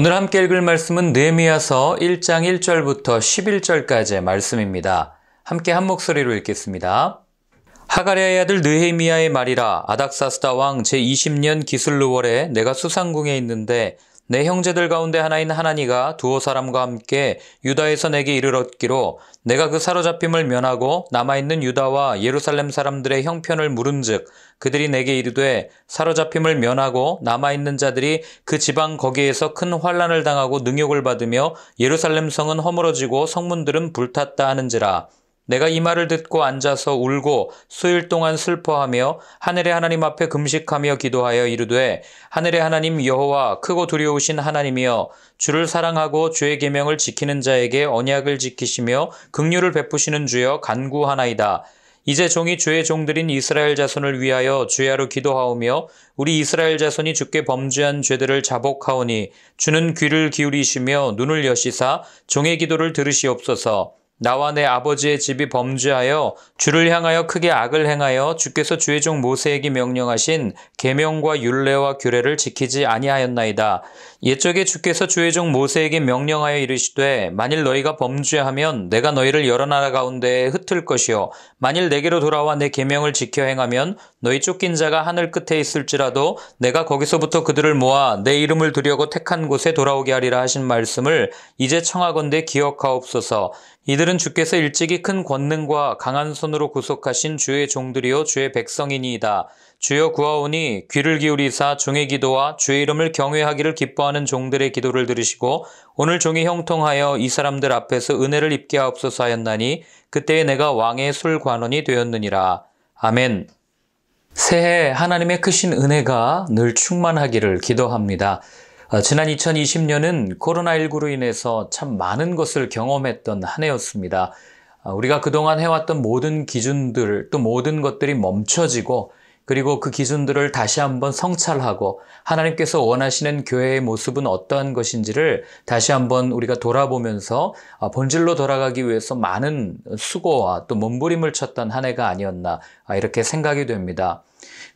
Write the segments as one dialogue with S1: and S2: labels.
S1: 오늘 함께 읽을 말씀은 느헤미야서 1장 1절부터 11절까지의 말씀입니다. 함께 한 목소리로 읽겠습니다. 하가랴의 아들 느헤미야의 말이라. 아닥사스다 왕 제20년 기슬루월에 내가 수상궁에 있는데 내 형제들 가운데 하나인 하나니가 두어 사람과 함께 유다에서 내게 이르렀기로 내가 그 사로잡힘을 면하고 남아있는 유다와 예루살렘 사람들의 형편을 물은즉 그들이 내게 이르되 사로잡힘을 면하고 남아있는 자들이 그 지방 거기에서 큰 환난을 당하고 능욕을 받으며 예루살렘 성은 허물어지고 성문들은 불탔다 하는지라. 내가 이 말을 듣고 앉아서 울고 수일 동안 슬퍼하며 하늘의 하나님 앞에 금식하며 기도하여 이르되 하늘의 하나님 여호와 크고 두려우신 하나님이여 주를 사랑하고 주의 계명을 지키는 자에게 언약을 지키시며 긍휼을 베푸시는 주여 간구하나이다. 이제 종이 주의 종들인 이스라엘 자손을 위하여 주야로 기도하오며 우리 이스라엘 자손이 주께 범죄한 죄들을 자복하오니 주는 귀를 기울이시며 눈을 여시사 종의 기도를 들으시옵소서. 나와 내 아버지의 집이 범죄하여 주를 향하여 크게 악을 행하여 주께서 주의 종 모세에게 명령하신 계명과 율례와 규례를 지키지 아니하였나이다. 옛적에 주께서 주의 종 모세에게 명령하여 이르시되 만일 너희가 범죄하면 내가 너희를 여러 나라 가운데에 흩을 것이요 만일 내게로 돌아와 내 계명을 지켜 행하면 너희 쫓긴 자가 하늘 끝에 있을지라도 내가 거기서부터 그들을 모아 내 이름을 두려고 택한 곳에 돌아오게 하리라 하신 말씀을 이제 청하건대 기억하옵소서. 이들은 주께서 일찍이 큰 권능과 강한 손으로 구속하신 주의 종들이요 주의 백성이니이다. 주여 구하오니 귀를 기울이사 종의 기도와 주의 이름을 경외하기를 기뻐하는 종들의 기도를 들으시고 오늘 종이 형통하여 이 사람들 앞에서 은혜를 입게 하옵소서 하였나니 그때에 내가 왕의 술관원이 되었느니라. 아멘. 새해 하나님의 크신 은혜가 늘 충만하기를 기도합니다. 지난 2020년은 코로나19로 인해서 참 많은 것을 경험했던 한 해였습니다. 우리가 그동안 해왔던 모든 기준들, 또 모든 것들이 멈춰지고 그리고 그 기준들을 다시 한번 성찰하고 하나님께서 원하시는 교회의 모습은 어떠한 것인지를 다시 한번 우리가 돌아보면서 본질로 돌아가기 위해서 많은 수고와 또 몸부림을 쳤던 한 해가 아니었나 이렇게 생각이 됩니다.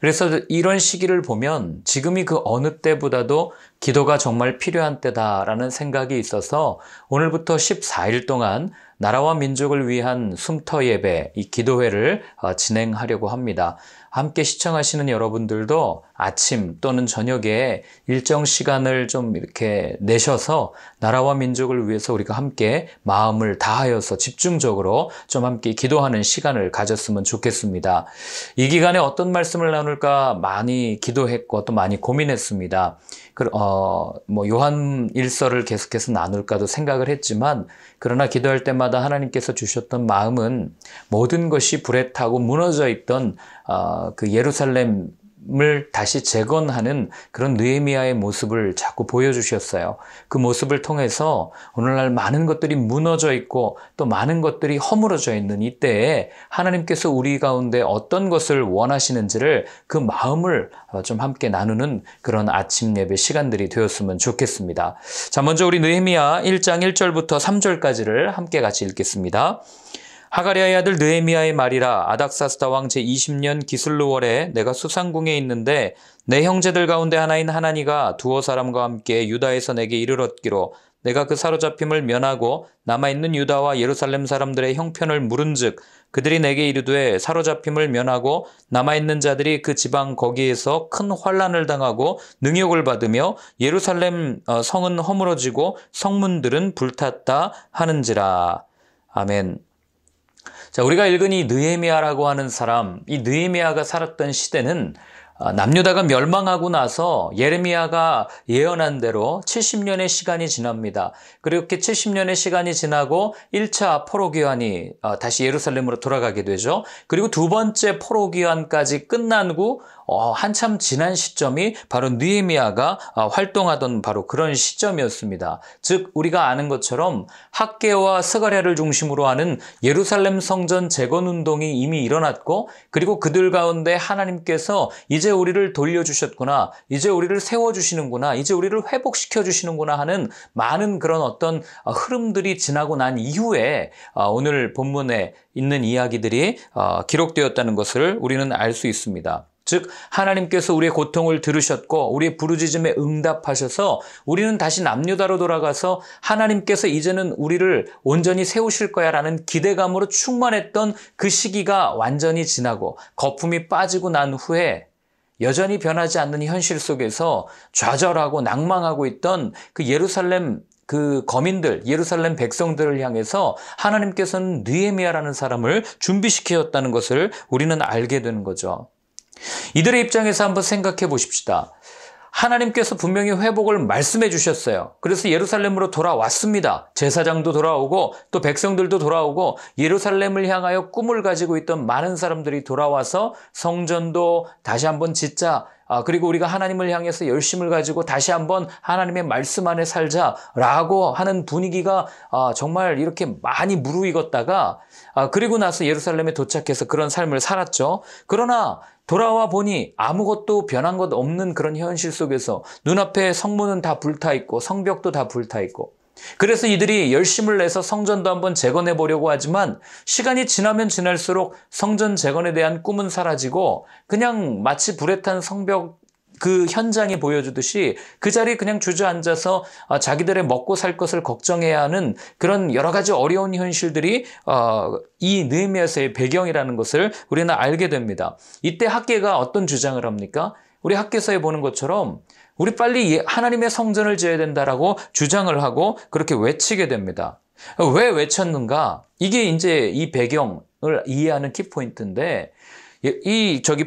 S1: 그래서 이런 시기를 보면 지금이 그 어느 때보다도 기도가 정말 필요한 때다라는 생각이 있어서 오늘부터 14일 동안 나라와 민족을 위한 숨터 예배, 이 기도회를 진행하려고 합니다. 함께 시청하시는 여러분들도 아침 또는 저녁에 일정 시간을 좀 이렇게 내셔서 나라와 민족을 위해서 우리가 함께 마음을 다하여서 집중적으로 좀 함께 기도하는 시간을 가졌으면 좋겠습니다. 이 기간에 어떤 말씀을 나눌까 많이 기도했고 또 많이 고민했습니다. 요한 일서를 계속해서 나눌까도 생각을 했지만 그러나 기도할 때마다 하나님께서 주셨던 마음은 모든 것이 불에 타고 무너져 있던 그 예루살렘을 다시 재건하는 그런 느헤미야의 모습을 자꾸 보여주셨어요. 그 모습을 통해서 오늘날 많은 것들이 무너져 있고 또 많은 것들이 허물어져 있는 이때에 하나님께서 우리 가운데 어떤 것을 원하시는지를 그 마음을 좀 함께 나누는 그런 아침 예배 시간들이 되었으면 좋겠습니다. 자, 먼저 우리 느헤미야 1장 1절부터 3절까지를 함께 같이 읽겠습니다. 하가랴의 아들 느헤미야의 말이라. 아닥사스다 왕 제20년 기슬루월에 내가 수상궁에 있는데 내 형제들 가운데 하나인 하나니가 두어 사람과 함께 유다에서 내게 이르렀기로 내가 그 사로잡힘을 면하고 남아있는 유다와 예루살렘 사람들의 형편을 물은즉 그들이 내게 이르되 사로잡힘을 면하고 남아있는 자들이 그 지방 거기에서 큰 환난을 당하고 능욕을 받으며 예루살렘 성은 허물어지고 성문들은 불탔다 하는지라. 아멘. 자, 우리가 읽은 이 느헤미야라고 하는 사람, 이 느헤미야가 살았던 시대는 남유다가 멸망하고 나서 예레미야가 예언한 대로 70년의 시간이 지납니다. 그렇게 70년의 시간이 지나고 1차 포로기환이 다시 예루살렘으로 돌아가게 되죠. 그리고 두 번째 포로기환까지 끝난 후 한참 지난 시점이 바로 느헤미야가 활동하던 바로 그런 시점이었습니다. 즉 우리가 아는 것처럼 학개와 스가랴를 중심으로 하는 예루살렘 성전 재건운동이 이미 일어났고 그리고 그들 가운데 하나님께서 이제 우리를 돌려주셨구나, 이제 우리를 세워주시는구나, 이제 우리를 회복시켜주시는구나 하는 많은 그런 어떤 흐름들이 지나고 난 이후에 오늘 본문에 있는 이야기들이 기록되었다는 것을 우리는 알 수 있습니다. 즉 하나님께서 우리의 고통을 들으셨고 우리의 부르짖음에 응답하셔서 우리는 다시 남유다로 돌아가서 하나님께서 이제는 우리를 온전히 세우실 거야라는 기대감으로 충만했던 그 시기가 완전히 지나고 거품이 빠지고 난 후에 여전히 변하지 않는 현실 속에서 좌절하고 낭망하고 있던 그 예루살렘 그 거민들, 예루살렘 백성들을 향해서 하나님께서는 느헤미야라는 사람을 준비시켰다는 것을 우리는 알게 되는 거죠. 이들의 입장에서 한번 생각해 보십시다. 하나님께서 분명히 회복을 말씀해 주셨어요. 그래서 예루살렘으로 돌아왔습니다. 제사장도 돌아오고 또 백성들도 돌아오고 예루살렘을 향하여 꿈을 가지고 있던 많은 사람들이 돌아와서 성전도 다시 한번 짓자. 그리고 우리가 하나님을 향해서 열심을 가지고 다시 한번 하나님의 말씀 안에 살자라고 하는 분위기가 정말 이렇게 많이 무르익었다가 그리고 나서 예루살렘에 도착해서 그런 삶을 살았죠. 그러나 돌아와 보니 아무것도 변한 것 없는 그런 현실 속에서 눈앞에 성문은 다 불타 있고 성벽도 다 불타 있고 그래서 이들이 열심을 내서 성전도 한번 재건해 보려고 하지만 시간이 지나면 지날수록 성전 재건에 대한 꿈은 사라지고 그냥 마치 불에 탄 성벽 그 현장이 보여주듯이 그 자리에 그냥 주저앉아서 자기들의 먹고 살 것을 걱정해야 하는 그런 여러 가지 어려운 현실들이 이 느헤미야서의 배경이라는 것을 우리는 알게 됩니다. 이때 학개가 어떤 주장을 합니까? 우리 학개서에 보는 것처럼 우리 빨리 하나님의 성전을 지어야 된다라고 주장을 하고 그렇게 외치게 됩니다. 왜 외쳤는가? 이게 이제 이 배경을 이해하는 키포인트인데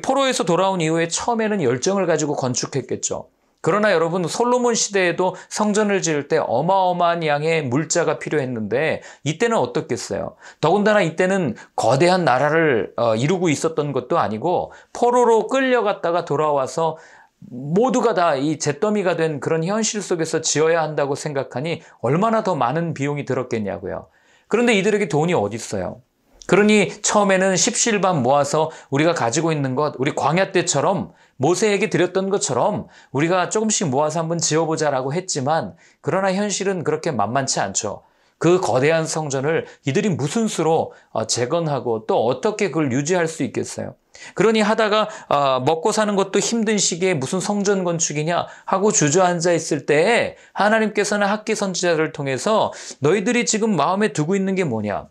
S1: 포로에서 돌아온 이후에 처음에는 열정을 가지고 건축했겠죠. 그러나 여러분 솔로몬 시대에도 성전을 지을 때 어마어마한 양의 물자가 필요했는데 이때는 어떻겠어요? 더군다나 이때는 거대한 나라를 이루고 있었던 것도 아니고 포로로 끌려갔다가 돌아와서 모두가 다 이 잿더미가 된 그런 현실 속에서 지어야 한다고 생각하니 얼마나 더 많은 비용이 들었겠냐고요. 그런데 이들에게 돈이 어디 있어요? 그러니 처음에는 십시일반 모아서 우리가 가지고 있는 것, 우리 광야 때처럼 모세에게 드렸던 것처럼 우리가 조금씩 모아서 한번 지어보자라고 했지만 그러나 현실은 그렇게 만만치 않죠. 그 거대한 성전을 이들이 무슨 수로 재건하고 또 어떻게 그걸 유지할 수 있겠어요? 그러니 하다가 먹고 사는 것도 힘든 시기에 무슨 성전 건축이냐 하고 주저앉아 있을 때에 하나님께서는 학개 선지자를 통해서 너희들이 지금 마음에 두고 있는 게 뭐냐?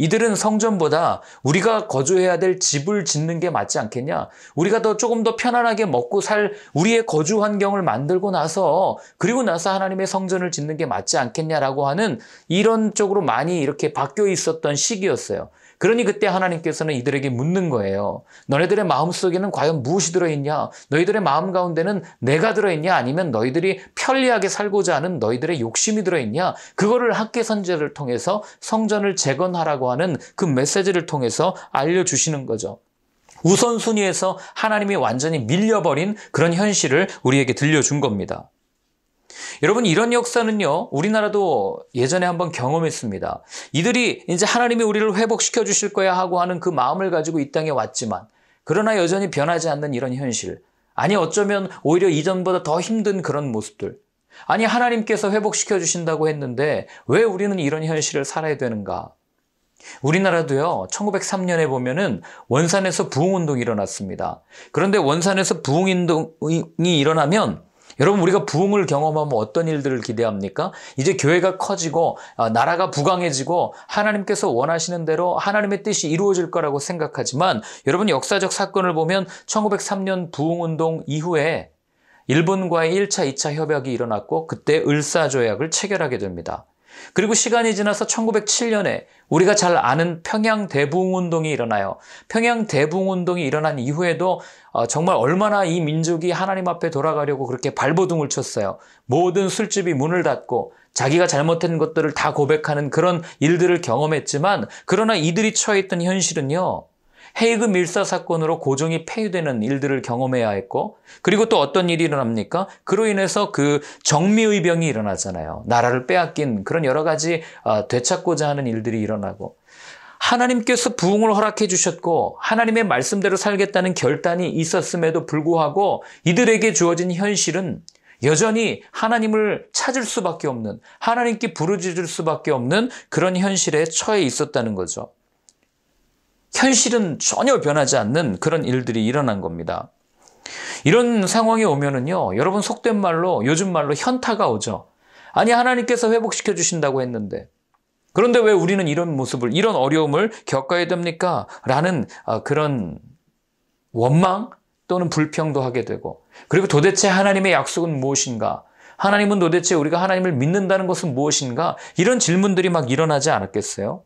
S1: 이들은 성전보다 우리가 거주해야 될 집을 짓는 게 맞지 않겠냐? 우리가 조금 더 편안하게 먹고 살 우리의 거주 환경을 만들고 나서 그리고 나서 하나님의 성전을 짓는 게 맞지 않겠냐라고 하는 이런 쪽으로 많이 이렇게 바뀌어 있었던 시기였어요. 그러니 그때 하나님께서는 이들에게 묻는 거예요. 너희들의 마음속에는 과연 무엇이 들어있냐? 너희들의 마음 가운데는 내가 들어있냐? 아니면 너희들이 편리하게 살고자 하는 너희들의 욕심이 들어있냐? 그거를 학개 선지자를 통해서 성전을 재건하라고 하는 그 메시지를 통해서 알려주시는 거죠. 우선순위에서 하나님이 완전히 밀려버린 그런 현실을 우리에게 들려준 겁니다. 여러분 이런 역사는요 우리나라도 예전에 한번 경험했습니다. 이들이 이제 하나님이 우리를 회복시켜 주실 거야 하고 하는 그 마음을 가지고 이 땅에 왔지만 그러나 여전히 변하지 않는 이런 현실, 아니 어쩌면 오히려 이전보다 더 힘든 그런 모습들, 아니 하나님께서 회복시켜 주신다고 했는데 왜 우리는 이런 현실을 살아야 되는가? 우리나라도요 1903년에 보면은 원산에서 부흥운동이 일어났습니다. 그런데 원산에서 부흥운동이 일어나면 여러분 우리가 부흥을 경험하면 어떤 일들을 기대합니까? 이제 교회가 커지고 나라가 부강해지고 하나님께서 원하시는 대로 하나님의 뜻이 이루어질 거라고 생각하지만 여러분 역사적 사건을 보면 1903년 부흥운동 이후에 일본과의 1차, 2차 협약이 일어났고 그때 을사조약을 체결하게 됩니다. 그리고 시간이 지나서 1907년에 우리가 잘 아는 평양 대부흥운동이 일어나요. 평양 대부흥운동이 일어난 이후에도 정말 얼마나 이 민족이 하나님 앞에 돌아가려고 그렇게 발버둥을 쳤어요. 모든 술집이 문을 닫고 자기가 잘못한 것들을 다 고백하는 그런 일들을 경험했지만 그러나 이들이 처해있던 현실은요. 헤이그 밀사 사건으로 고종이 폐위되는 일들을 경험해야 했고 그리고 또 어떤 일이 일어납니까? 그로 인해서 그 정미의병이 일어나잖아요. 나라를 빼앗긴 그런 여러 가지 되찾고자 하는 일들이 일어나고 하나님께서 부흥을 허락해 주셨고 하나님의 말씀대로 살겠다는 결단이 있었음에도 불구하고 이들에게 주어진 현실은 여전히 하나님을 찾을 수밖에 없는, 하나님께 부르짖을 수밖에 없는 그런 현실에 처해 있었다는 거죠. 현실은 전혀 변하지 않는 그런 일들이 일어난 겁니다. 이런 상황이 오면은요, 여러분 속된 말로, 요즘 말로 현타가 오죠. 아니, 하나님께서 회복시켜 주신다고 했는데. 그런데 왜 우리는 이런 모습을, 이런 어려움을 겪어야 됩니까? 라는 그런 원망 또는 불평도 하게 되고, 그리고 도대체 하나님의 약속은 무엇인가? 하나님은 도대체 우리가 하나님을 믿는다는 것은 무엇인가? 이런 질문들이 막 일어나지 않았겠어요?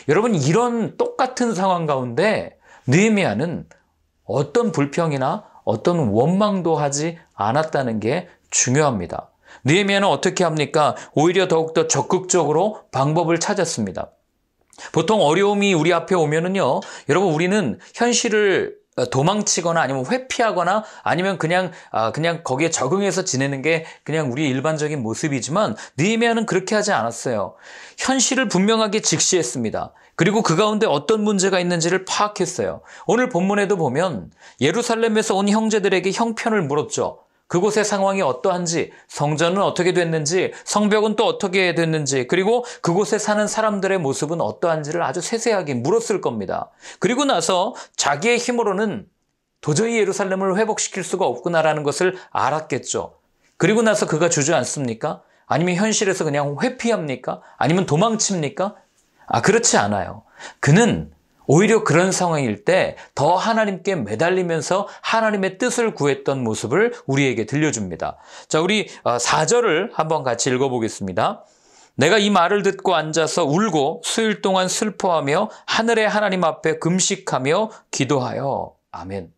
S1: 여러분, 이런 똑같은 상황 가운데 느헤미야는 어떤 불평이나 어떤 원망도 하지 않았다는 게 중요합니다. 느헤미야는 어떻게 합니까? 오히려 더욱더 적극적으로 방법을 찾았습니다. 보통 어려움이 우리 앞에 오면은요, 여러분, 우리는 현실을 도망치거나 아니면 회피하거나 아니면 그냥 거기에 적응해서 지내는 게 그냥 우리의 일반적인 모습이지만 느헤미야는 그렇게 하지 않았어요. 현실을 분명하게 직시했습니다. 그리고 그 가운데 어떤 문제가 있는지를 파악했어요. 오늘 본문에도 보면 예루살렘에서 온 형제들에게 형편을 물었죠. 그곳의 상황이 어떠한지, 성전은 어떻게 됐는지, 성벽은 또 어떻게 됐는지, 그리고 그곳에 사는 사람들의 모습은 어떠한지를 아주 세세하게 물었을 겁니다. 그리고 나서 자기의 힘으로는 도저히 예루살렘을 회복시킬 수가 없구나라는 것을 알았겠죠. 그리고 나서 그가 주저앉습니까? 아니면 현실에서 그냥 회피합니까? 아니면 도망칩니까? 그렇지 않아요. 그는 오히려 그런 상황일 때 더 하나님께 매달리면서 하나님의 뜻을 구했던 모습을 우리에게 들려줍니다. 자, 우리 4절을 한번 같이 읽어보겠습니다. 내가 이 말을 듣고 앉아서 울고 수일 동안 슬퍼하며 하늘의 하나님 앞에 금식하며 기도하여. 아멘.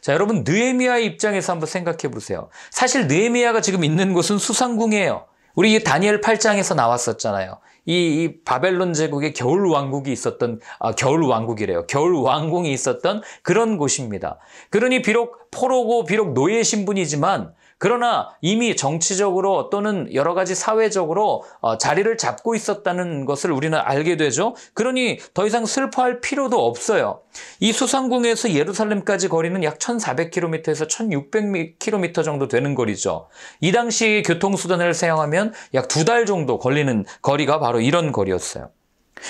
S1: 자, 여러분, 느헤미야의 입장에서 한번 생각해 보세요. 사실 느헤미야가 지금 있는 곳은 수상궁이에요. 우리 다니엘 8장에서 나왔었잖아요. 이 바벨론 제국의 겨울 왕국이 있었던, 겨울 왕국이래요. 겨울 왕궁이 있었던 그런 곳입니다. 그러니 비록 포로고 비록 노예 신분이지만 그러나 이미 정치적으로 또는 여러 가지 사회적으로 자리를 잡고 있었다는 것을 우리는 알게 되죠. 그러니 더 이상 슬퍼할 필요도 없어요. 이 수상궁에서 예루살렘까지 거리는 약 1400km에서 1600km 정도 되는 거리죠. 이 당시 교통수단을 사용하면 약 2달 정도 걸리는 거리가 바로 이런 거리였어요.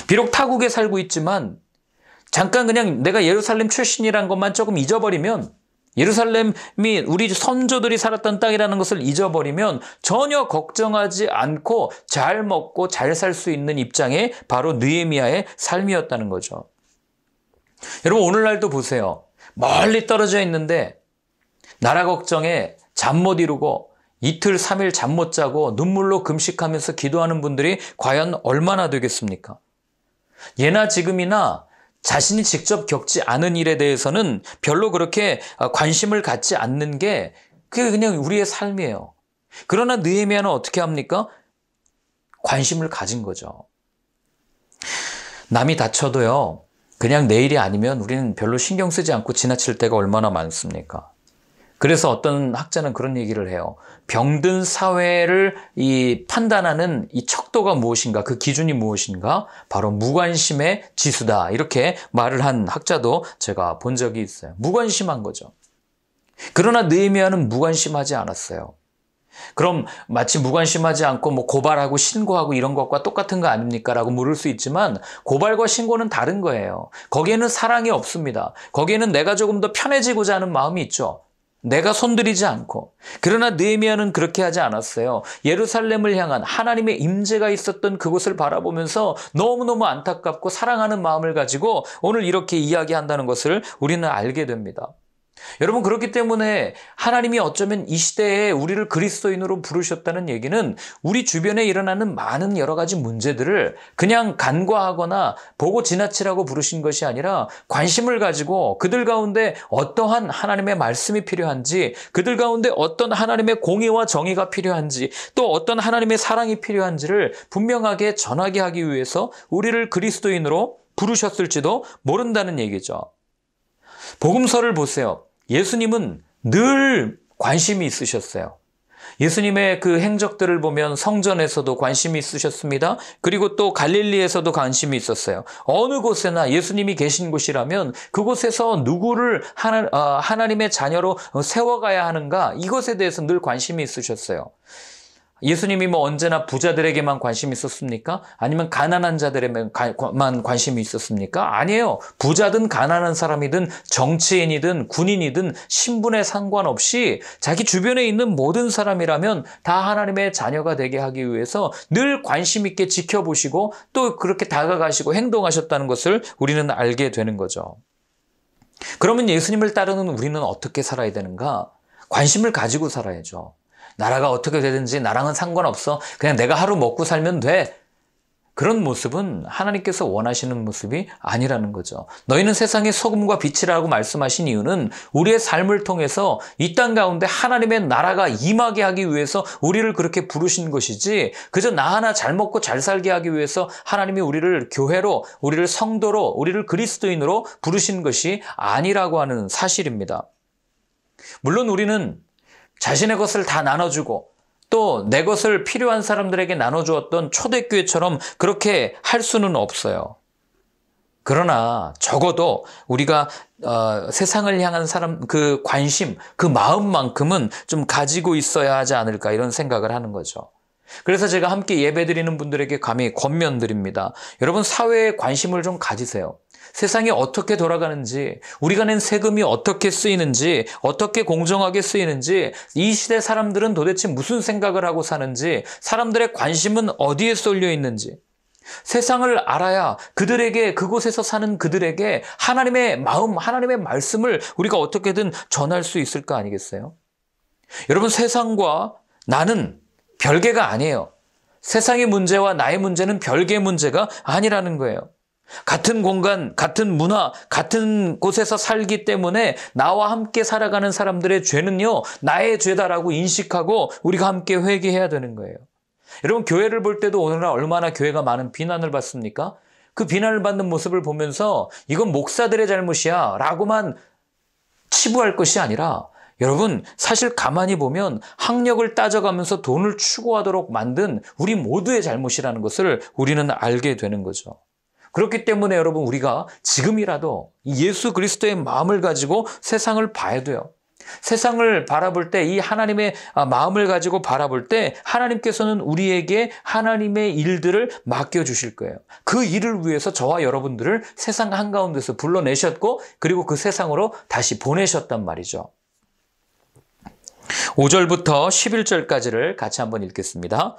S1: 비록 타국에 살고 있지만 잠깐 그냥 내가 예루살렘 출신이란 것만 조금 잊어버리면, 예루살렘이 우리 선조들이 살았던 땅이라는 것을 잊어버리면 전혀 걱정하지 않고 잘 먹고 잘 살 수 있는 입장에 바로 느헤미야의 삶이었다는 거죠. 여러분, 오늘날도 보세요. 멀리 떨어져 있는데 나라 걱정에 잠 못 이루고 이틀, 3일 잠 못 자고 눈물로 금식하면서 기도하는 분들이 과연 얼마나 되겠습니까? 예나 지금이나 자신이 직접 겪지 않은 일에 대해서는 별로 그렇게 관심을 갖지 않는 게 그게 그냥 우리의 삶이에요. 그러나 느헤미야는 어떻게 합니까? 관심을 가진 거죠. 남이 다쳐도요, 그냥 내일이 아니면 우리는 별로 신경 쓰지 않고 지나칠 때가 얼마나 많습니까? 그래서 어떤 학자는 그런 얘기를 해요. 병든 사회를 판단하는 이 척도가 무엇인가, 그 기준이 무엇인가? 바로 무관심의 지수다. 이렇게 말을 한 학자도 제가 본 적이 있어요. 무관심한 거죠. 그러나 느헤미야는 무관심하지 않았어요. 그럼 마치 무관심하지 않고 고발하고 신고하고 이런 것과 똑같은 거 아닙니까? 라고 물을 수 있지만 고발과 신고는 다른 거예요. 거기에는 사랑이 없습니다. 거기에는 내가 조금 더 편해지고자 하는 마음이 있죠. 내가 손들이지 않고. 그러나 느헤미야는 그렇게 하지 않았어요. 예루살렘을 향한 하나님의 임재가 있었던 그곳을 바라보면서 너무너무 안타깝고 사랑하는 마음을 가지고 오늘 이렇게 이야기한다는 것을 우리는 알게 됩니다. 여러분, 그렇기 때문에 하나님이 어쩌면 이 시대에 우리를 그리스도인으로 부르셨다는 얘기는 우리 주변에 일어나는 많은 여러 가지 문제들을 그냥 간과하거나 보고 지나치라고 부르신 것이 아니라 관심을 가지고 그들 가운데 어떠한 하나님의 말씀이 필요한지, 그들 가운데 어떤 하나님의 공의와 정의가 필요한지, 또 어떤 하나님의 사랑이 필요한지를 분명하게 전하게 하기 위해서 우리를 그리스도인으로 부르셨을지도 모른다는 얘기죠. 복음서를 보세요. 예수님은 늘 관심이 있으셨어요. 예수님의 그 행적들을 보면 성전에서도 관심이 있으셨습니다. 그리고 또 갈릴리에서도 관심이 있었어요. 어느 곳에나 예수님이 계신 곳이라면 그곳에서 누구를 하나님의 자녀로 세워가야 하는가, 이것에 대해서 늘 관심이 있으셨어요. 예수님이 뭐 언제나 부자들에게만 관심이 있었습니까? 아니면 가난한 자들에만 관심이 있었습니까? 아니에요. 부자든 가난한 사람이든 정치인이든 군인이든 신분에 상관없이 자기 주변에 있는 모든 사람이라면 다 하나님의 자녀가 되게 하기 위해서 늘 관심 있게 지켜보시고 또 그렇게 다가가시고 행동하셨다는 것을 우리는 알게 되는 거죠. 그러면 예수님을 따르는 우리는 어떻게 살아야 되는가? 관심을 가지고 살아야죠. 나라가 어떻게 되든지 나랑은 상관없어. 그냥 내가 하루 먹고 살면 돼. 그런 모습은 하나님께서 원하시는 모습이 아니라는 거죠. 너희는 세상의 소금과 빛이라고 말씀하신 이유는 우리의 삶을 통해서 이 땅 가운데 하나님의 나라가 임하게 하기 위해서 우리를 그렇게 부르신 것이지, 그저 나 하나 잘 먹고 잘 살게 하기 위해서 하나님이 우리를 교회로, 우리를 성도로, 우리를 그리스도인으로 부르신 것이 아니라고 하는 사실입니다. 물론 우리는 자신의 것을 다 나눠주고 또 내 것을 필요한 사람들에게 나눠주었던 초대교회처럼 그렇게 할 수는 없어요. 그러나 적어도 우리가 세상을 향한 그 관심, 그 마음만큼은 좀 가지고 있어야 하지 않을까 이런 생각을 하는 거죠. 그래서 제가 함께 예배드리는 분들에게 감히 권면드립니다. 여러분, 사회에 관심을 좀 가지세요. 세상이 어떻게 돌아가는지, 우리가 낸 세금이 어떻게 쓰이는지, 어떻게 공정하게 쓰이는지, 이 시대 사람들은 도대체 무슨 생각을 하고 사는지, 사람들의 관심은 어디에 쏠려 있는지, 세상을 알아야 그들에게, 그곳에서 사는 그들에게 하나님의 마음, 하나님의 말씀을 우리가 어떻게든 전할 수 있을 거 아니겠어요? 여러분, 세상과 나는 별개가 아니에요. 세상의 문제와 나의 문제는 별개의 문제가 아니라는 거예요. 같은 공간, 같은 문화, 같은 곳에서 살기 때문에 나와 함께 살아가는 사람들의 죄는요, 나의 죄다라고 인식하고 우리가 함께 회개해야 되는 거예요. 여러분, 교회를 볼 때도 오늘날 얼마나 교회가 많은 비난을 받습니까? 그 비난을 받는 모습을 보면서 이건 목사들의 잘못이야 라고만 치부할 것이 아니라, 여러분, 사실 가만히 보면 학력을 따져가면서 돈을 추구하도록 만든 우리 모두의 잘못이라는 것을 우리는 알게 되는 거죠. 그렇기 때문에 여러분, 우리가 지금이라도 예수 그리스도의 마음을 가지고 세상을 봐야 돼요. 세상을 바라볼 때, 이 하나님의 마음을 가지고 바라볼 때 하나님께서는 우리에게 하나님의 일들을 맡겨주실 거예요. 그 일을 위해서 저와 여러분들을 세상 한가운데서 불러내셨고, 그리고 그 세상으로 다시 보내셨단 말이죠. 5절부터 11절까지를 같이 한번 읽겠습니다.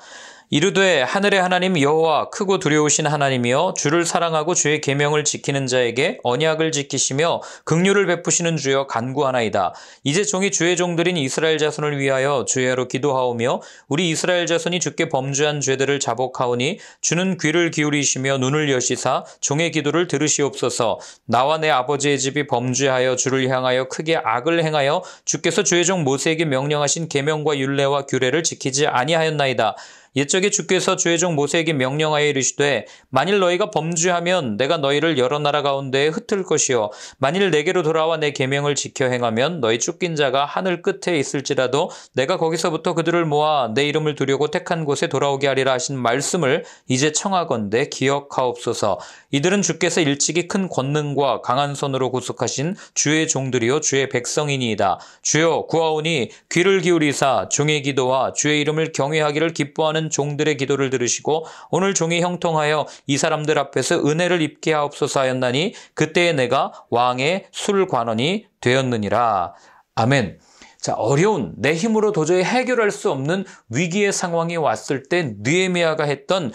S1: 이르되 하늘의 하나님 여호와 크고 두려우신 하나님이여, 주를 사랑하고 주의 계명을 지키는 자에게 언약을 지키시며 긍휼을 베푸시는 주여 간구하나이다. 이제 종이 주의 종들인 이스라엘 자손을 위하여 주야로 기도하오며 우리 이스라엘 자손이 주께 범죄한 죄들을 자복하오니 주는 귀를 기울이시며 눈을 여시사 종의 기도를 들으시옵소서. 나와 내 아버지의 집이 범죄하여 주를 향하여 크게 악을 행하여 주께서 주의 종 모세에게 명령하신 계명과 율례와 규례를 지키지 아니하였나이다. 옛적에 주께서 주의 종 모세에게 명령하여 이르시되 만일 너희가 범죄하면 내가 너희를 여러 나라 가운데에 흩을 것이요 만일 내게로 돌아와 내 계명을 지켜 행하면 너희 쫓긴 자가 하늘 끝에 있을지라도 내가 거기서부터 그들을 모아 내 이름을 두려고 택한 곳에 돌아오게 하리라 하신 말씀을 이제 청하건대 기억하옵소서. 이들은 주께서 일찍이 큰 권능과 강한 손으로 구속하신 주의 종들이요 주의 백성이니이다. 주여 구하오니 귀를 기울이사 종의 기도와 주의 이름을 경외하기를 기뻐하는 종들의 기도를 들으시고 오늘 종이 형통하여 이 사람들 앞에서 은혜를 입게 하옵소서 하였나니 그때에 내가 왕의 술관원이 되었느니라. 아멘. 자, 어려운, 내 힘으로 도저히 해결할 수 없는 위기의 상황이 왔을 때 느헤미야가 했던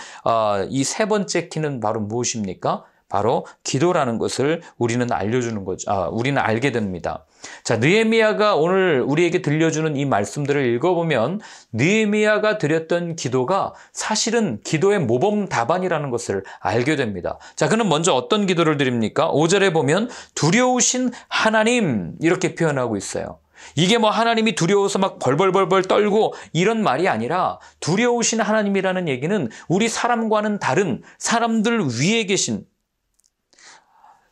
S1: 이 세 번째 키는 바로 무엇입니까? 바로 기도라는 것을 우리는 알려주는 거죠. 우리는 알게 됩니다. 자, 느헤미야가 오늘 우리에게 들려주는 이 말씀들을 읽어보면 느헤미야가 드렸던 기도가 사실은 기도의 모범 답안이라는 것을 알게 됩니다. 자, 그는 먼저 어떤 기도를 드립니까? 5절에 보면 두려우신 하나님 이렇게 표현하고 있어요. 이게 뭐 하나님이 두려워서 막 벌벌벌벌 떨고 이런 말이 아니라 두려우신 하나님이라는 얘기는 우리 사람과는 다른, 사람들 위에 계신,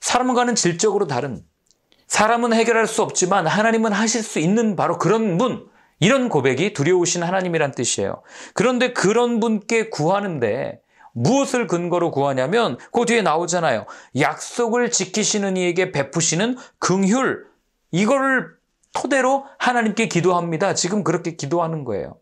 S1: 사람과는 질적으로 다른, 사람은 해결할 수 없지만 하나님은 하실 수 있는 바로 그런 분, 이런 고백이 두려우신 하나님이란 뜻이에요. 그런데 그런 분께 구하는데 무엇을 근거로 구하냐면 그 뒤에 나오잖아요. 약속을 지키시는 이에게 베푸시는 긍휼, 이거를 토대로 하나님께 기도합니다. 지금 그렇게 기도하는 거예요.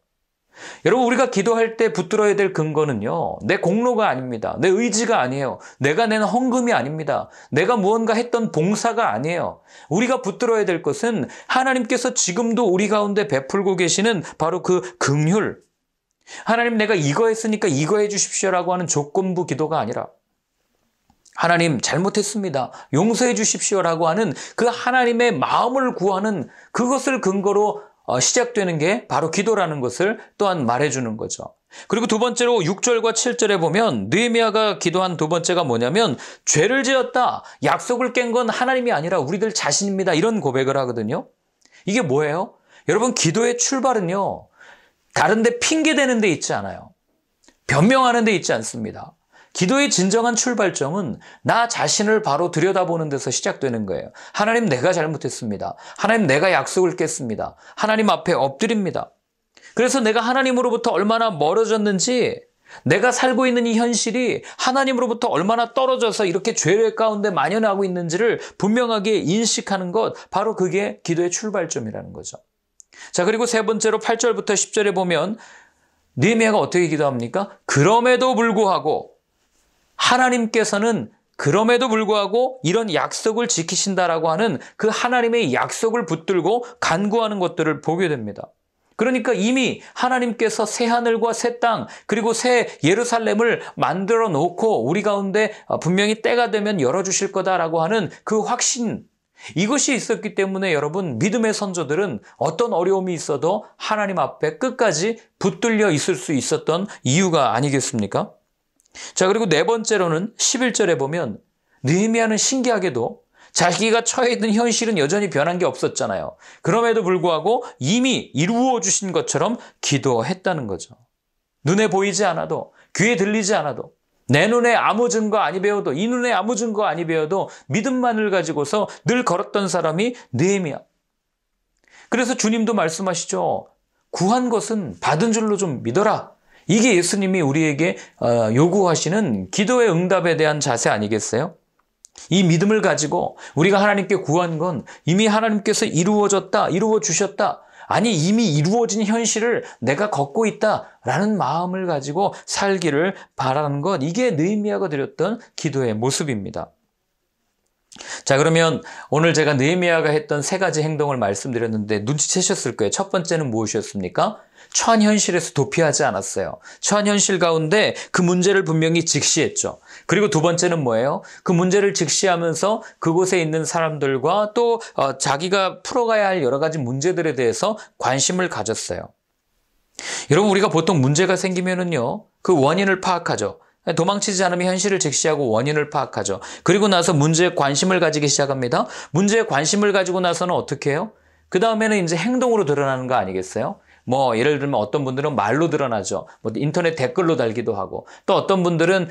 S1: 여러분, 우리가 기도할 때 붙들어야 될 근거는요, 내 공로가 아닙니다. 내 의지가 아니에요. 내가 낸 헌금이 아닙니다. 내가 무언가 했던 봉사가 아니에요. 우리가 붙들어야 될 것은 하나님께서 지금도 우리 가운데 베풀고 계시는 바로 그 긍휼. 하나님, 내가 이거 했으니까 이거 해 주십시오라고 하는 조건부 기도가 아니라, 하나님 잘못했습니다, 용서해 주십시오라고 하는 그 하나님의 마음을 구하는 그것을 근거로 시작되는 게 바로 기도라는 것을 또한 말해주는 거죠. 그리고 두 번째로 6절과 7절에 보면 느헤미야가 기도한 두 번째가 뭐냐면, 죄를 지었다, 약속을 깬 건 하나님이 아니라 우리들 자신입니다, 이런 고백을 하거든요. 이게 뭐예요? 여러분, 기도의 출발은요, 다른 데 핑계대는 데 있지 않아요. 변명하는 데 있지 않습니다. 기도의 진정한 출발점은 나 자신을 바로 들여다보는 데서 시작되는 거예요. 하나님, 내가 잘못했습니다. 하나님, 내가 약속을 깼습니다. 하나님 앞에 엎드립니다. 그래서 내가 하나님으로부터 얼마나 멀어졌는지, 내가 살고 있는 이 현실이 하나님으로부터 얼마나 떨어져서 이렇게 죄 가운데 만연하고 있는지를 분명하게 인식하는 것, 바로 그게 기도의 출발점이라는 거죠. 자, 그리고 세 번째로 8절부터 10절에 보면 느헤미야가 어떻게 기도합니까? 그럼에도 불구하고 하나님께서는 그럼에도 불구하고 이런 약속을 지키신다라고 하는 그 하나님의 약속을 붙들고 간구하는 것들을 보게 됩니다. 그러니까 이미 하나님께서 새 하늘과 새 땅, 그리고 새 예루살렘을 만들어 놓고 우리 가운데 분명히 때가 되면 열어주실 거다라고 하는 그 확신, 이것이 있었기 때문에 여러분, 믿음의 선조들은 어떤 어려움이 있어도 하나님 앞에 끝까지 붙들려 있을 수 있었던 이유가 아니겠습니까? 자, 그리고 네 번째로는 11절에 보면 느헤미야는 신기하게도 자기가 처해 있는 현실은 여전히 변한 게 없었잖아요. 그럼에도 불구하고 이미 이루어 주신 것처럼 기도했다는 거죠. 눈에 보이지 않아도, 귀에 들리지 않아도, 내 눈에 아무 증거 아니 배워도, 이 눈에 아무 증거 아니 배워도 믿음만을 가지고서 늘 걸었던 사람이 느헤미야. 그래서 주님도 말씀하시죠. 구한 것은 받은 줄로 좀 믿어라. 이게 예수님이 우리에게 요구하시는 기도의 응답에 대한 자세 아니겠어요? 이 믿음을 가지고 우리가 하나님께 구한 건 이미 하나님께서 이루어졌다, 이루어 주셨다, 아니 이미 이루어진 현실을 내가 걷고 있다라는 마음을 가지고 살기를 바라는 것, 이게 느헤미야가 드렸던 기도의 모습입니다. 자, 그러면 오늘 제가 느헤미야가 했던 세 가지 행동을 말씀드렸는데 눈치채셨을 거예요. 첫 번째는 무엇이었습니까? 처한 현실에서 도피하지 않았어요. 처한 현실 가운데 그 문제를 분명히 직시했죠. 그리고 두 번째는 뭐예요? 그 문제를 직시하면서 그곳에 있는 사람들과 또 자기가 풀어가야 할 여러 가지 문제들에 대해서 관심을 가졌어요. 여러분, 우리가 보통 문제가 생기면은요, 그 원인을 파악하죠. 도망치지 않으면 현실을 직시하고 원인을 파악하죠. 그리고 나서 문제에 관심을 가지기 시작합니다. 문제에 관심을 가지고 나서는 어떻게 해요? 그 다음에는 이제 행동으로 드러나는 거 아니겠어요? 뭐 예를 들면 어떤 분들은 말로 드러나죠. 뭐 인터넷 댓글로 달기도 하고, 또 어떤 분들은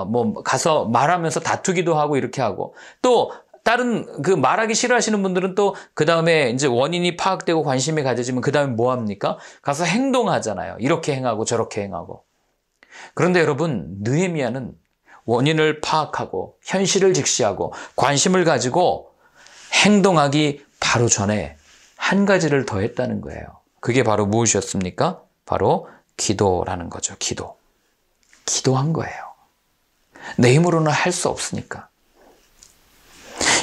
S1: 뭐 가서 말하면서 다투기도 하고 이렇게 하고, 또 다른 그 말하기 싫어하시는 분들은 또 그 다음에 이제 원인이 파악되고 관심이 가져지면 그 다음에 뭐 합니까? 가서 행동하잖아요. 이렇게 행하고 저렇게 행하고. 그런데 여러분, 느헤미야는 원인을 파악하고 현실을 직시하고 관심을 가지고 행동하기 바로 전에 한 가지를 더 했다는 거예요. 그게 바로 무엇이었습니까? 바로 기도라는 거죠. 기도한 거예요. 내 힘으로는 할 수 없으니까.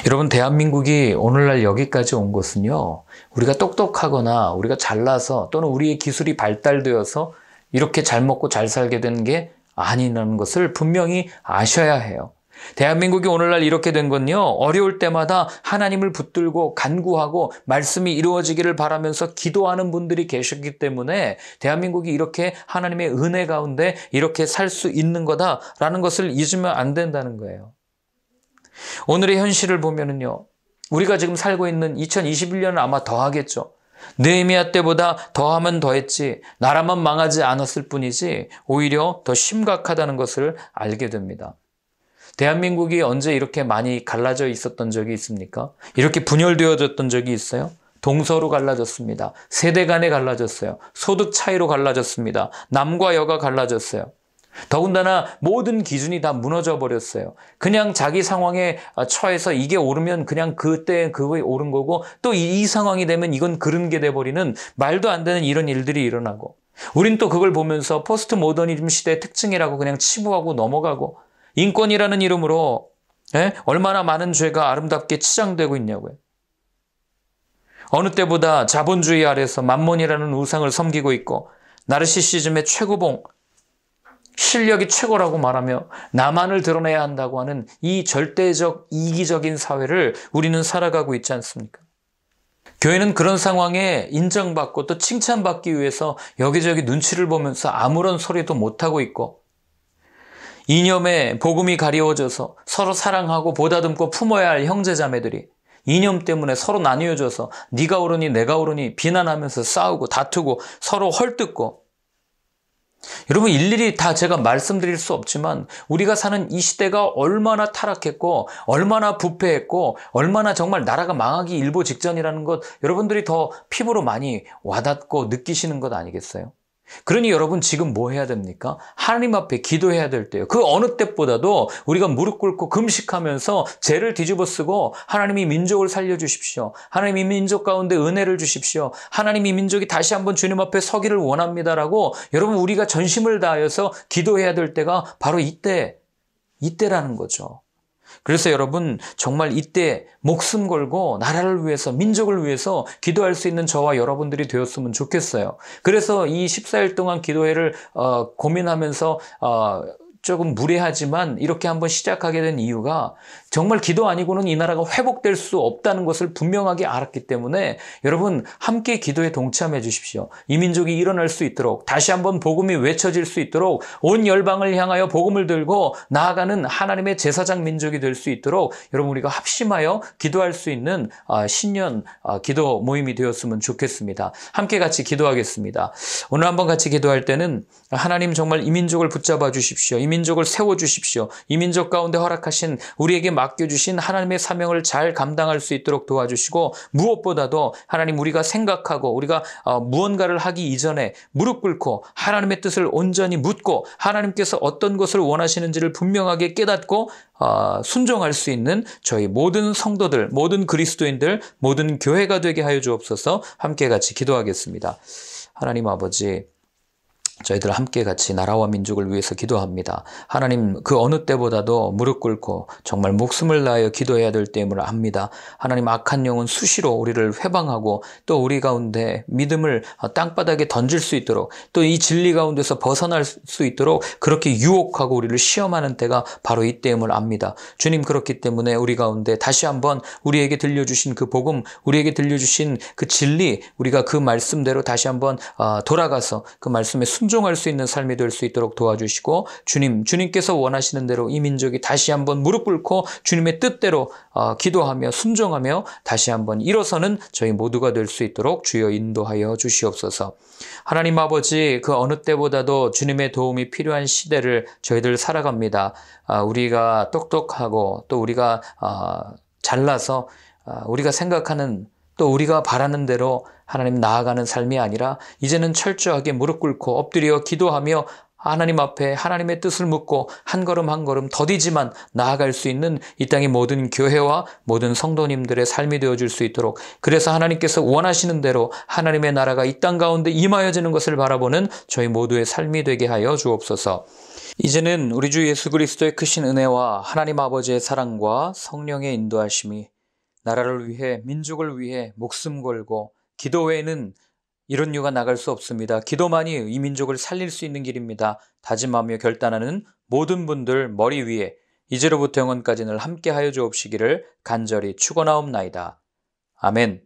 S1: 여러분, 대한민국이 오늘날 여기까지 온 것은요, 우리가 똑똑하거나 우리가 잘나서 또는 우리의 기술이 발달되어서 이렇게 잘 먹고 잘 살게 되는 게 아니라는 것을 분명히 아셔야 해요. 대한민국이 오늘날 이렇게 된 건요, 어려울 때마다 하나님을 붙들고 간구하고 말씀이 이루어지기를 바라면서 기도하는 분들이 계셨기 때문에 대한민국이 이렇게 하나님의 은혜 가운데 이렇게 살 수 있는 거다라는 것을 잊으면 안 된다는 거예요. 오늘의 현실을 보면은요, 우리가 지금 살고 있는 2021년은 아마 더 하겠죠. 느헤미야 때보다 더하면 더했지, 나라만 망하지 않았을 뿐이지 오히려 더 심각하다는 것을 알게 됩니다. 대한민국이 언제 이렇게 많이 갈라져 있었던 적이 있습니까? 이렇게 분열되어졌던 적이 있어요? 동서로 갈라졌습니다. 세대 간에 갈라졌어요. 소득 차이로 갈라졌습니다. 남과 여가 갈라졌어요. 더군다나 모든 기준이 다 무너져 버렸어요. 그냥 자기 상황에 처해서 이게 오르면 그냥 그때 그거에 오른 거고, 또 이 상황이 되면 이건 그른 게 돼버리는 말도 안 되는 이런 일들이 일어나고, 우린 또 그걸 보면서 포스트 모더니즘 시대의 특징이라고 그냥 치부하고 넘어가고 인권이라는 이름으로 얼마나 많은 죄가 아름답게 치장되고 있냐고요. 어느 때보다 자본주의 아래서 만몬이라는 우상을 섬기고 있고 나르시시즘의 최고봉, 실력이 최고라고 말하며 나만을 드러내야 한다고 하는 이 절대적 이기적인 사회를 우리는 살아가고 있지 않습니까? 교회는 그런 상황에 인정받고 또 칭찬받기 위해서 여기저기 눈치를 보면서 아무런 소리도 못하고 있고 이념에 복음이 가리워져서 서로 사랑하고 보다듬고 품어야 할 형제자매들이 이념 때문에 서로 나뉘어져서 네가 옳으니 내가 옳으니 비난하면서 싸우고 다투고 서로 헐뜯고 여러분 일일이 다 제가 말씀드릴 수 없지만 우리가 사는 이 시대가 얼마나 타락했고 얼마나 부패했고 얼마나 정말 나라가 망하기 일보 직전이라는 것 여러분들이 더 피부로 많이 와닿고 느끼시는 것 아니겠어요? 그러니 여러분 지금 뭐 해야 됩니까? 하나님 앞에 기도해야 될 때요. 그 어느 때보다도 우리가 무릎 꿇고 금식하면서 죄를 뒤집어 쓰고 하나님이 민족을 살려주십시오. 하나님이 민족 가운데 은혜를 주십시오. 하나님이 민족이 다시 한번 주님 앞에 서기를 원합니다라고 여러분 우리가 전심을 다하여서 기도해야 될 때가 바로 이때라는 거죠. 그래서 여러분 정말 이때 목숨 걸고 나라를 위해서 민족을 위해서 기도할 수 있는 저와 여러분들이 되었으면 좋겠어요. 그래서 이 14일 동안 기도회를 고민하면서 조금 무례하지만 이렇게 한번 시작하게 된 이유가 정말 기도 아니고는 이 나라가 회복될 수 없다는 것을 분명하게 알았기 때문에 여러분 함께 기도에 동참해 주십시오. 이 민족이 일어날 수 있도록 다시 한번 복음이 외쳐질 수 있도록 온 열방을 향하여 복음을 들고 나아가는 하나님의 제사장 민족이 될 수 있도록 여러분 우리가 합심하여 기도할 수 있는 신년 기도 모임이 되었으면 좋겠습니다. 함께 같이 기도하겠습니다. 오늘 한번 같이 기도할 때는 하나님 정말 이 민족을 붙잡아 주십시오. 이 민족을 세워주십시오. 이 민족 가운데 허락하신 우리에게 맡겨주신 하나님의 사명을 잘 감당할 수 있도록 도와주시고 무엇보다도 하나님 우리가 생각하고 우리가 무언가를 하기 이전에 무릎 꿇고 하나님의 뜻을 온전히 묻고 하나님께서 어떤 것을 원하시는지를 분명하게 깨닫고 순종할 수 있는 저희 모든 성도들, 모든 그리스도인들, 모든 교회가 되게 하여 주옵소서. 함께 같이 기도하겠습니다. 하나님 아버지, 저희들 함께 같이 나라와 민족을 위해서 기도합니다. 하나님 그 어느 때보다도 무릎 꿇고 정말 목숨을 다하여 기도해야 될 때임을 압니다. 하나님 악한 영은 수시로 우리를 회방하고 또 우리 가운데 믿음을 땅바닥에 던질 수 있도록 또 이 진리 가운데서 벗어날 수 있도록 그렇게 유혹하고 우리를 시험하는 때가 바로 이 때임을 압니다. 주님 그렇기 때문에 우리 가운데 다시 한번 우리에게 들려주신 그 복음, 우리에게 들려주신 그 진리 우리가 그 말씀대로 다시 한번 돌아가서 그 말씀에 순종할 수 있는 삶이 될 수 있도록 도와주시고 주님께서 원하시는 대로 이 민족이 다시 한번 무릎 꿇고 주님의 뜻대로 기도하며 순종하며 다시 한번 일어서는 저희 모두가 될 수 있도록 주여 인도하여 주시옵소서. 하나님 아버지 그 어느 때보다도 주님의 도움이 필요한 시대를 저희들 살아갑니다. 우리가 똑똑하고 또 우리가 잘나서 우리가 생각하는 또 우리가 바라는 대로 하나님 나아가는 삶이 아니라 이제는 철저하게 무릎 꿇고 엎드려 기도하며 하나님 앞에 하나님의 뜻을 묻고 한 걸음 한 걸음 더디지만 나아갈 수 있는 이 땅의 모든 교회와 모든 성도님들의 삶이 되어줄 수 있도록 그래서 하나님께서 원하시는 대로 하나님의 나라가 이 땅 가운데 임하여지는 것을 바라보는 저희 모두의 삶이 되게 하여 주옵소서. 이제는 우리 주 예수 그리스도의 크신 은혜와 하나님 아버지의 사랑과 성령의 인도하심이 나라를 위해 민족을 위해 목숨 걸고 기도 외에는 이런 이유가 나갈 수 없습니다. 기도만이 이 민족을 살릴 수 있는 길입니다. 다짐하며 결단하는 모든 분들 머리 위에 이제로부터 영원까지 늘 함께하여 주옵시기를 간절히 축원하옵나이다. 아멘.